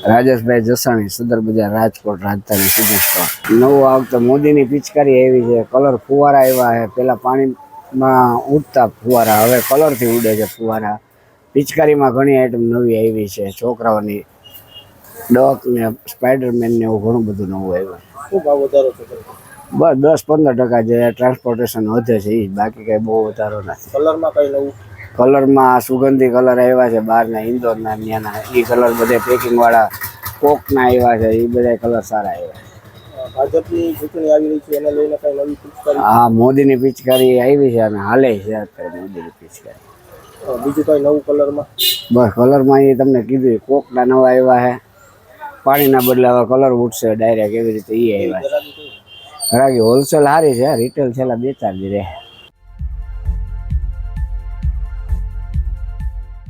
રાજેશભાઈ જસાણી, સદર બજાર, રાજકોટ, રાજધાની સીઝન સ્ટોર. નવું આ વખતે મોદીની પિચકારી આવી છે. કલર ફુવારા આવ્યા છે. પેલા પાણીમાં ઉડતા ફુવારા, હવે કલરથી ઉડે છે ફુવારા. પિચકારીમાં ઘણી આઈટમ નવી આવી છે. છોકરાઓની ડક ને સ્પાઈડરમેન ને એવું ઘણું બધું નવું આવ્યું. શું ભાવ વધારો છે? બસ 10-15% જે ટ્રાન્સપોર્ટેશન વધે છે એ, બાકી કઈ બહુ વધારો નથી. કલરમાં કઈ નવું? કલરમાં સુગંધી કલર આવ્યા છે બહારના, ઇન્દોરના, ત્યાંના એ કલર બધે પેકિંગ વાળા કોકના આવ્યા છે. એ બધા કલર સારા આવ્યા. ભાજપની ચૂંટણી આવી રહી છે, એને લઈને કઈ નવી પિચકારી? હા, મોદીની પિચકારી આવી છે અને હાલે છે અત્યારે મોદીની પિચકારી. બીજું કઈ નવું કલરમાં? બસ કલરમાં એ તમને કીધું, કોકના નવા આવ્યા છે. પાણીના બદલે હવે કલર ઉઠશે ડાયરેક્ટ, એવી રીતે એ આવ્યા છે. ઘરાકી હોલસેલ સારી છે, રિટેલ છેલ્લા 2-4 દી રહે.